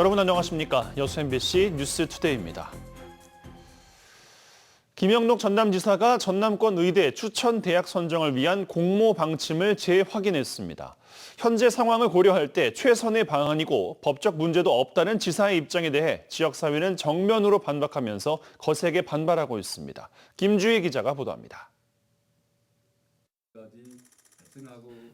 여러분 안녕하십니까? 여수 MBC 뉴스투데이입니다. 김영록 전남지사가 전남권 의대 추천 대학 선정을 위한 공모 방침을 재확인했습니다. 현재 상황을 고려할 때 최선의 방안이고 법적 문제도 없다는 지사의 입장에 대해 지역사회는 정면으로 반박하면서 거세게 반발하고 있습니다. 김주희 기자가 보도합니다.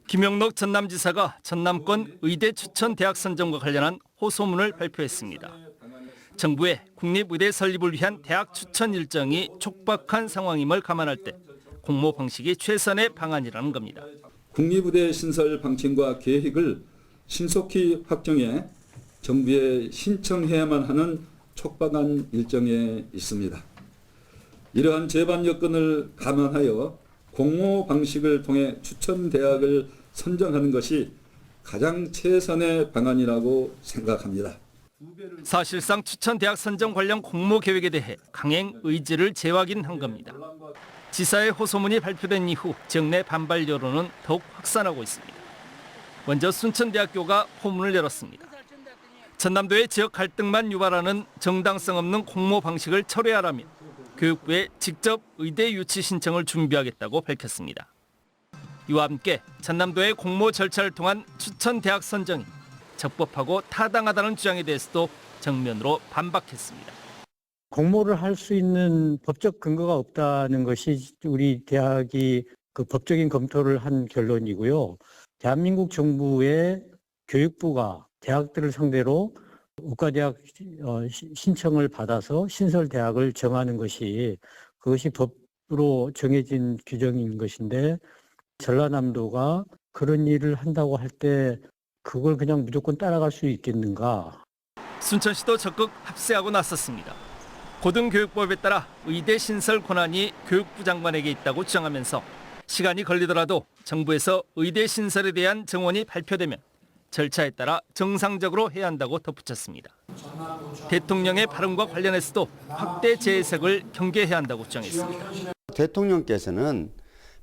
김영록 전남지사가 전남권 의대 추천 대학 선정과 관련한 호소문을 발표했습니다. 정부의 국립의대 설립을 위한 대학 추천 일정이 촉박한 상황임을 감안할 때 공모 방식이 최선의 방안이라는 겁니다. 국립의대 신설 방침과 계획을 신속히 확정해 정부에 신청해야만 하는 촉박한 일정에 있습니다. 이러한 제반 여건을 감안하여 공모 방식을 통해 추천 대학을 선정하는 것이 가장 최선의 방안이라고 생각합니다. 사실상 추천 대학 선정 관련 공모 계획에 대해 강행 의지를 재확인한 겁니다. 지사의 호소문이 발표된 이후 지역 내 반발 여론은 더욱 확산하고 있습니다. 먼저 순천대학교가 호문을 열었습니다. 전남도의 지역 갈등만 유발하는 정당성 없는 공모 방식을 철회하라며 교육부에 직접 의대 유치 신청을 준비하겠다고 밝혔습니다. 이와 함께 전남도의 공모 절차를 통한 추천 대학 선정이 적법하고 타당하다는 주장에 대해서도 정면으로 반박했습니다. 공모를 할 수 있는 법적 근거가 없다는 것이 우리 대학이 그 법적인 검토를 한 결론이고요. 대한민국 정부의 교육부가 대학들을 상대로 의과대학 신청을 받아서 신설 대학을 정하는 것이 그것이 법으로 정해진 규정인 것인데 전라남도가 그런 일을 한다고 할 때 그걸 그냥 무조건 따라갈 수 있겠는가? 순천시도 적극 합세하고 나섰습니다. 고등교육법에 따라 의대 신설 권한이 교육부 장관에게 있다고 주장하면서 시간이 걸리더라도 정부에서 의대 신설에 대한 정원이 발표되면 절차에 따라 정상적으로 해야 한다고 덧붙였습니다. 대통령의 발언과 관련해서도 확대 재해석을 경계해야 한다고 주장했습니다. 대통령께서는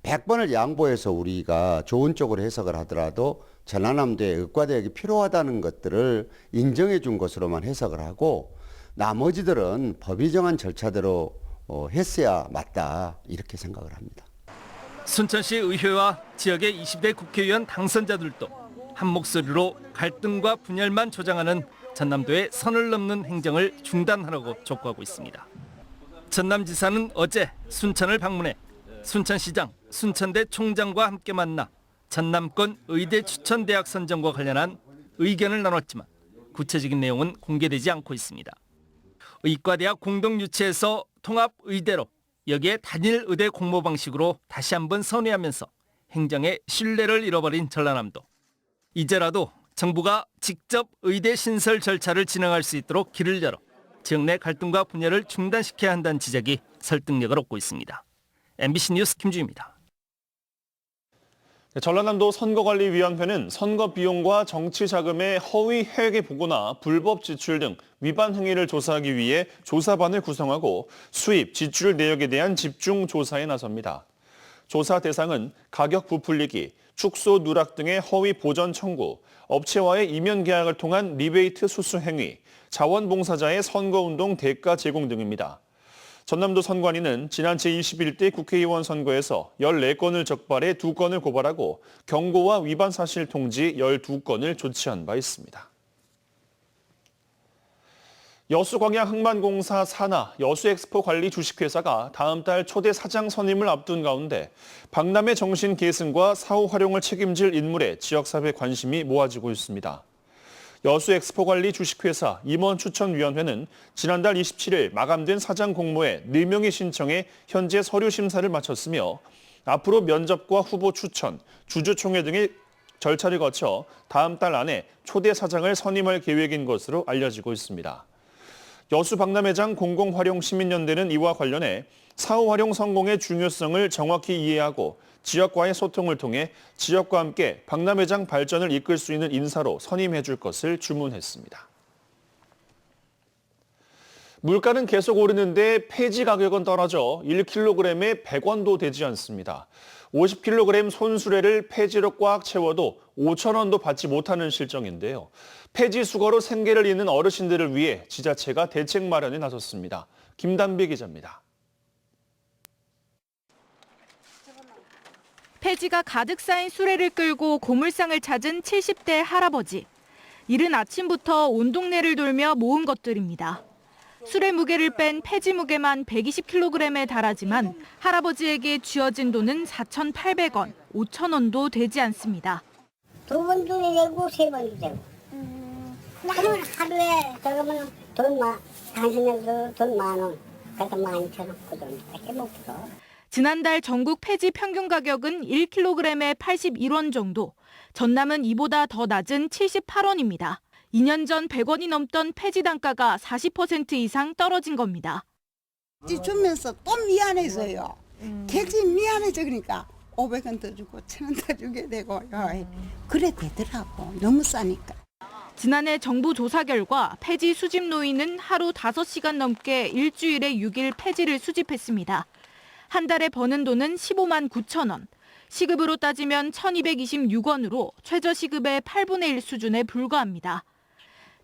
100번을 양보해서 우리가 좋은 쪽으로 해석을 하더라도 전라남도에 의과대학이 필요하다는 것들을 인정해 준 것으로만 해석을 하고 나머지들은 법이 정한 절차대로 했어야 맞다 이렇게 생각을 합니다. 순천시 의회와 지역의 20대 국회의원 당선자들도 한 목소리로 갈등과 분열만 조장하는 전남도의 선을 넘는 행정을 중단하라고 촉구하고 있습니다. 전남지사는 어제 순천을 방문해 순천시장, 순천대 총장과 함께 만나 전남권 의대 추천 대학 선정과 관련한 의견을 나눴지만 구체적인 내용은 공개되지 않고 있습니다. 의과대학 공동 유치에서 통합의대로 여기에 단일 의대 공모 방식으로 다시 한번 선회하면서 행정의 신뢰를 잃어버린 전라남도. 이제라도 정부가 직접 의대 신설 절차를 진행할 수 있도록 길을 열어 지역 내 갈등과 분열을 중단시켜야 한다는 지적이 설득력을 얻고 있습니다. MBC 뉴스 김주희입니다. 전라남도 선거관리위원회는 선거 비용과 정치 자금의 허위 회계 보고나 불법 지출 등 위반 행위를 조사하기 위해 조사반을 구성하고 수입, 지출 내역에 대한 집중 조사에 나섭니다. 조사 대상은 가격 부풀리기, 축소 누락 등의 허위 보전 청구, 업체와의 이면 계약을 통한 리베이트 수수 행위, 자원봉사자의 선거운동 대가 제공 등입니다. 전남도 선관위는 지난 제21대 국회의원 선거에서 14건을 적발해 2건을 고발하고 경고와 위반 사실 통지 12건을 조치한 바 있습니다. 여수광양항만공사 산하 여수엑스포 관리 주식회사가 다음 달 초대 사장 선임을 앞둔 가운데 박람회 정신 계승과 사후 활용을 책임질 인물에 지역사회 관심이 모아지고 있습니다. 여수엑스포 관리 주식회사 임원추천위원회는 지난달 27일 마감된 사장 공모에 4명이 신청해 현재 서류 심사를 마쳤으며 앞으로 면접과 후보 추천, 주주총회 등의 절차를 거쳐 다음 달 안에 초대 사장을 선임할 계획인 것으로 알려지고 있습니다. 여수박람회장 공공활용시민연대는 이와 관련해 사후 활용 성공의 중요성을 정확히 이해하고 지역과의 소통을 통해 지역과 함께 박람회장 발전을 이끌 수 있는 인사로 선임해 줄 것을 주문했습니다. 물가는 계속 오르는데 폐지 가격은 떨어져 1kg에 100원도 되지 않습니다. 50kg 손수레를 폐지로 꽉 채워도 5,000원도 받지 못하는 실정인데요. 폐지 수거로 생계를 잇는 어르신들을 위해 지자체가 대책 마련에 나섰습니다. 김단비 기자입니다. 폐지가 가득 쌓인 수레를 끌고 고물상을 찾은 70대 할아버지. 이른 아침부터 온 동네를 돌며 모은 것들입니다. 수레 무게를 뺀 폐지 무게만 120kg에 달하지만 할아버지에게 쥐어진 돈은 4,800원, 5,000원도 되지 않습니다. 2번도 되고 3번도 되고. 나는 하루에 저거면 당신에서 돈 10,000원, 그래서 12,000원 그 정도밖에 못 풀어. 지난달 전국 폐지 평균 가격은 1kg에 81원 정도, 전남은 이보다 더 낮은 78원입니다. 2년 전 100원이 넘던 폐지 단가가 40% 이상 떨어진 겁니다. 주면서 또 미안해서요. 객지 미안해져 그러니까 500원 더 주고 1,000원 더 주게 되고 그래 되더라고. 너무 싸니까. 지난해 정부 조사 결과 폐지 수집 노인은 하루 5시간 넘게 일주일에 6일 폐지를 수집했습니다. 한 달에 버는 돈은 15만 9천 원. 시급으로 따지면 1,226원으로 최저시급의 8분의 1 수준에 불과합니다.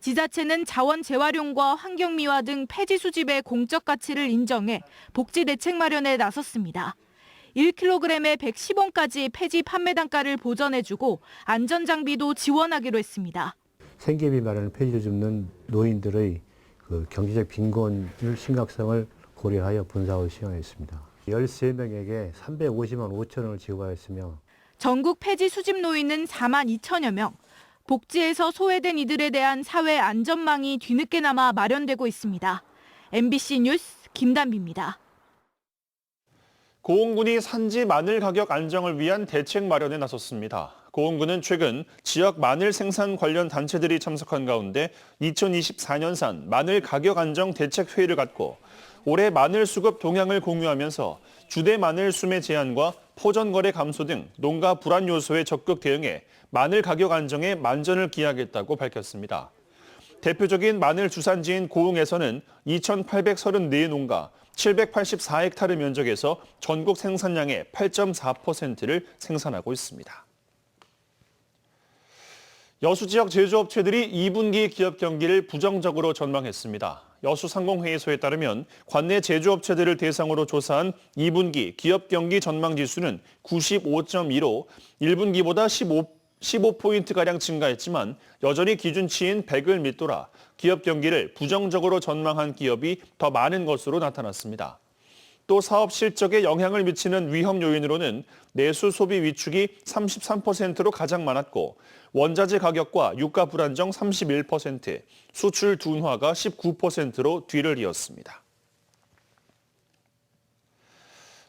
지자체는 자원 재활용과 환경미화 등 폐지 수집의 공적 가치를 인정해 복지 대책 마련에 나섰습니다. 1kg에 110원까지 폐지 판매 단가를 보전해주고 안전장비도 지원하기로 했습니다. 생계비 마련을 폐지를 줍는 노인들의 경제적 빈곤율 심각성을 고려하여 분사하고 시행했습니다. 13명에게 350만 5천 원을 지급하였으며 전국 폐지 수집 노인은 4만 2천여 명. 복지에서 소외된 이들에 대한 사회 안전망이 뒤늦게나마 마련되고 있습니다. MBC 뉴스 김단비입니다. 고흥군이 산지 마늘 가격 안정을 위한 대책 마련에 나섰습니다. 고흥군은 최근 지역 마늘 생산 관련 단체들이 참석한 가운데 2024년산 마늘 가격 안정 대책 회의를 갖고 올해 마늘 수급 동향을 공유하면서 주대 마늘 수매 제한과 포전 거래 감소 등 농가 불안 요소에 적극 대응해 마늘 가격 안정에 만전을 기하겠다고 밝혔습니다. 대표적인 마늘 주산지인 고흥에서는 2,834농가 784헥타르 면적에서 전국 생산량의 8.4%를 생산하고 있습니다. 여수 지역 제조업체들이 2분기 기업 경기를 부정적으로 전망했습니다. 여수 상공회의소에 따르면 관내 제조업체들을 대상으로 조사한 2분기 기업 경기 전망 지수는 95.2로 1분기보다 15포인트가량 증가했지만 여전히 기준치인 100을 밑돌아 기업 경기를 부정적으로 전망한 기업이 더 많은 것으로 나타났습니다. 또 사업 실적에 영향을 미치는 위험 요인으로는 내수 소비 위축이 33%로 가장 많았고 원자재 가격과 유가 불안정 31%, 수출 둔화가 19%로 뒤를 이었습니다.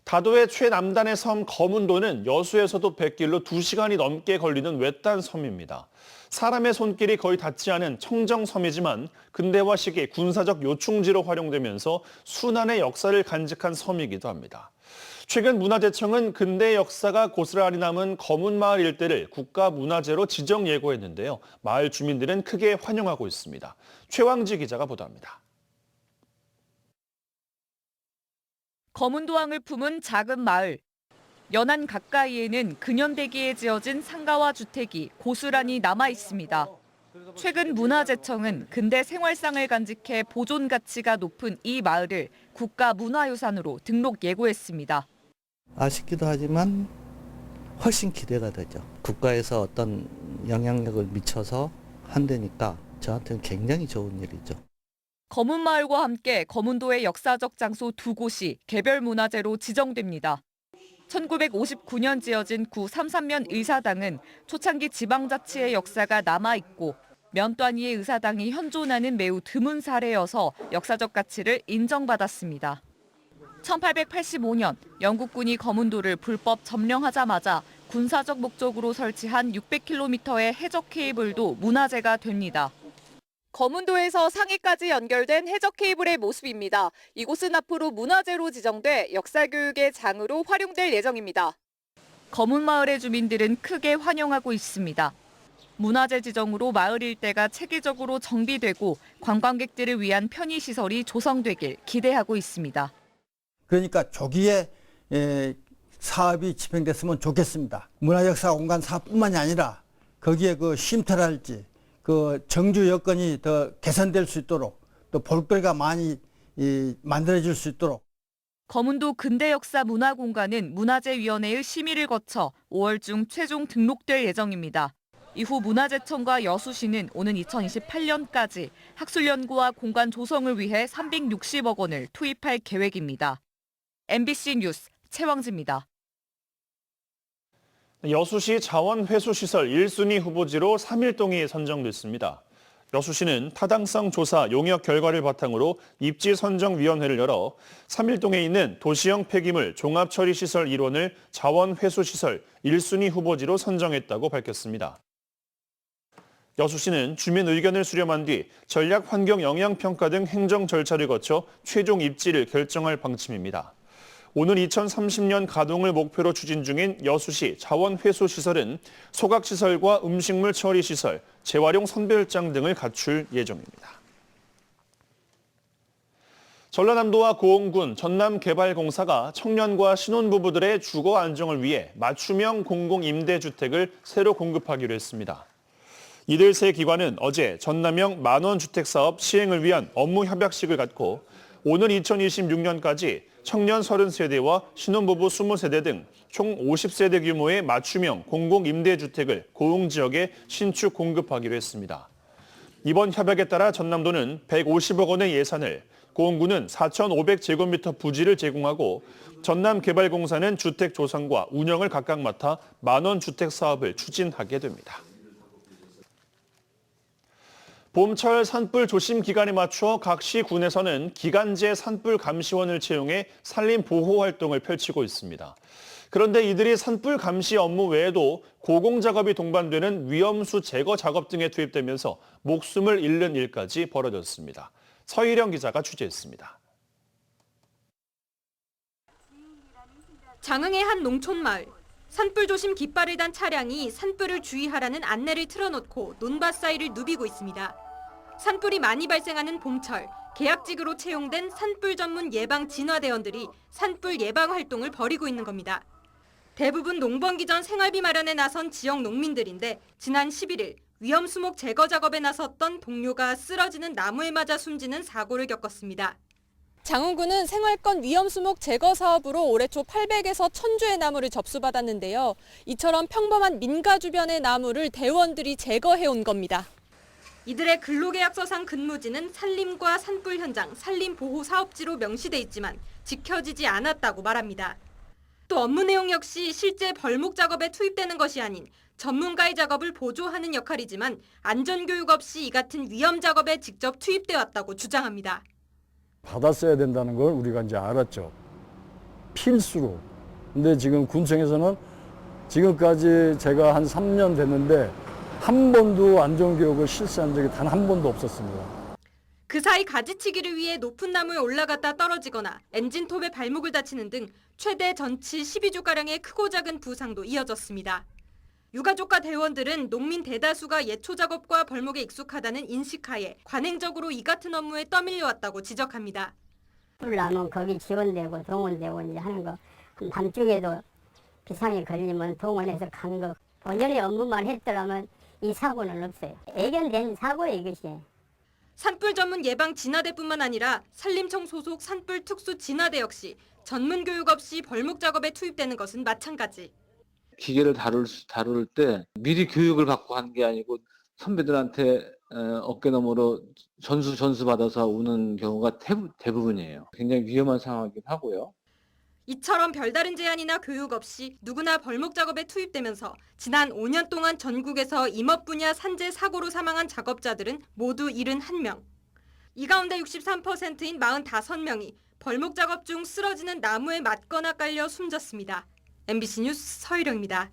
다도의 최남단의 섬 거문도는 여수에서도 뱃길로 2시간이 넘게 걸리는 외딴 섬입니다. 사람의 손길이 거의 닿지 않은 청정섬이지만 근대화시기 군사적 요충지로 활용되면서 순환의 역사를 간직한 섬이기도 합니다. 최근 문화재청은 근대 역사가 고스란히 남은 거문마을 일대를 국가문화재로 지정 예고했는데요. 마을 주민들은 크게 환영하고 있습니다. 최왕지 기자가 보도합니다. 거문도항을 품은 작은 마을. 연안 가까이에는 근현대기에 지어진 상가와 주택이 고스란히 남아 있습니다. 최근 문화재청은 근대 생활상을 간직해 보존 가치가 높은 이 마을을 국가문화유산으로 등록 예고했습니다. 아쉽기도 하지만 훨씬 기대가 되죠. 국가에서 어떤 영향력을 미쳐서 한다니까 저한테는 굉장히 좋은 일이죠. 거문마을과 함께 거문도의 역사적 장소 2곳이 개별문화재로 지정됩니다. 1959년 지어진 구 삼삼면 의사당은 초창기 지방자치의 역사가 남아있고 면단위의 의사당이 현존하는 매우 드문 사례여서 역사적 가치를 인정받았습니다. 1885년 영국군이 거문도를 불법 점령하자마자 군사적 목적으로 설치한 600km의 해적 케이블도 문화재가 됩니다. 거문도에서 상해까지 연결된 해적 케이블의 모습입니다. 이곳은 앞으로 문화재로 지정돼 역사교육의 장으로 활용될 예정입니다. 거문마을의 주민들은 크게 환영하고 있습니다. 문화재 지정으로 마을 일대가 체계적으로 정비되고 관광객들을 위한 편의시설이 조성되길 기대하고 있습니다. 그러니까 조기에 사업이 집행됐으면 좋겠습니다. 문화역사 공간 사업뿐만이 아니라 거기에 그 쉼터랄지 그 정주 여건이 더 개선될 수 있도록 또 볼거리가 많이 만들어질 수 있도록. 거문도 근대역사문화공간은 문화재위원회의 심의를 거쳐 5월 중 최종 등록될 예정입니다. 이후 문화재청과 여수시는 오는 2028년까지 학술연구와 공간 조성을 위해 360억 원을 투입할 계획입니다. MBC 뉴스 최왕지입니다. 여수시 자원회수시설 1순위 후보지로 3일동이 선정됐습니다. 여수시는 타당성 조사 용역 결과를 바탕으로 입지선정위원회를 열어 3일동에 있는 도시형 폐기물 종합처리시설 1원을 자원회수시설 1순위 후보지로 선정했다고 밝혔습니다. 여수시는 주민 의견을 수렴한 뒤 전략환경영향평가 등 행정 절차를 거쳐 최종 입지를 결정할 방침입니다. 오늘 2030년 가동을 목표로 추진 중인 여수시 자원회수시설은 소각시설과 음식물 처리시설, 재활용 선별장 등을 갖출 예정입니다. 전라남도와 고흥군 전남개발공사가 청년과 신혼부부들의 주거 안정을 위해 맞춤형 공공임대주택을 새로 공급하기로 했습니다. 이들 세 기관은 어제 전남형 만원주택사업 시행을 위한 업무 협약식을 갖고 오는 2026년까지 청년 30세대와 신혼부부 20세대 등 총 50세대 규모의 맞춤형 공공임대주택을 고흥 지역에 신축 공급하기로 했습니다. 이번 협약에 따라 전남도는 150억 원의 예산을, 고흥군은 4,500제곱미터 부지를 제공하고 전남개발공사는 주택 조성과 운영을 각각 맡아 만원주택 사업을 추진하게 됩니다. 봄철 산불 조심 기간에 맞춰 각 시군에서는 기간제 산불 감시원을 채용해 산림 보호 활동을 펼치고 있습니다. 그런데 이들이 산불 감시 업무 외에도 고공 작업이 동반되는 위험수 제거 작업 등에 투입되면서 목숨을 잃는 일까지 벌어졌습니다. 서희령 기자가 취재했습니다. 장흥의 한 농촌마을. 산불 조심 깃발을 단 차량이 산불을 주의하라는 안내를 틀어놓고 논밭 사이를 누비고 있습니다. 산불이 많이 발생하는 봄철, 계약직으로 채용된 산불 전문 예방 진화대원들이 산불 예방 활동을 벌이고 있는 겁니다. 대부분 농번기 전 생활비 마련에 나선 지역 농민들인데 지난 11일 위험 수목 제거 작업에 나섰던 동료가 쓰러지는 나무에 맞아 숨지는 사고를 겪었습니다. 장흥군은 생활권 위험 수목 제거 사업으로 올해 초 800에서 1000주의 나무를 접수받았는데요. 이처럼 평범한 민가 주변의 나무를 대원들이 제거해온 겁니다. 이들의 근로계약서상 근무지는 산림과 산불 현장, 산림보호사업지로 명시돼 있지만 지켜지지 않았다고 말합니다. 또 업무 내용 역시 실제 벌목 작업에 투입되는 것이 아닌 전문가의 작업을 보조하는 역할이지만 안전교육 없이 이 같은 위험 작업에 직접 투입돼 왔다고 주장합니다. 받았어야 된다는 걸 우리가 이제 알았죠. 필수로. 근데 지금 군청에서는 지금까지 제가 한 3년 됐는데 한 번도 안전교육을 실시한 적이 단 한 번도 없었습니다. 그 사이 가지치기를 위해 높은 나무에 올라갔다 떨어지거나 엔진톱에 발목을 다치는 등 최대 전치 12주가량의 크고 작은 부상도 이어졌습니다. 유가족과 대원들은 농민 대다수가 예초 작업과 벌목에 익숙하다는 인식하에 관행적으로 이 같은 업무에 떠밀려왔다고 지적합니다. 불 나면 거기 지원되고 동원되고 이제 하는 거 밤중에도 비상이 걸리면 동원해서 간 거. 본연의 업무만 했더라면 이 사고는 없어요. 예견된 사고예요, 이것이. 산불 전문 예방 진화대뿐만 아니라 산림청 소속 산불 특수 진화대 역시 전문 교육 없이 벌목 작업에 투입되는 것은 마찬가지. 기계를 다룰 때 미리 교육을 받고 하는 게 아니고 선배들한테 어깨너머로 전수 받아서 오는 경우가 대부분이에요. 굉장히 위험한 상황이긴 하고요. 이처럼 별다른 제한이나 교육 없이 누구나 벌목 작업에 투입되면서 지난 5년 동안 전국에서 임업 분야 산재 사고로 사망한 작업자들은 모두 71명. 이 가운데 63%인 45명이 벌목 작업 중 쓰러지는 나무에 맞거나 깔려 숨졌습니다. MBC 뉴스 서희령입니다.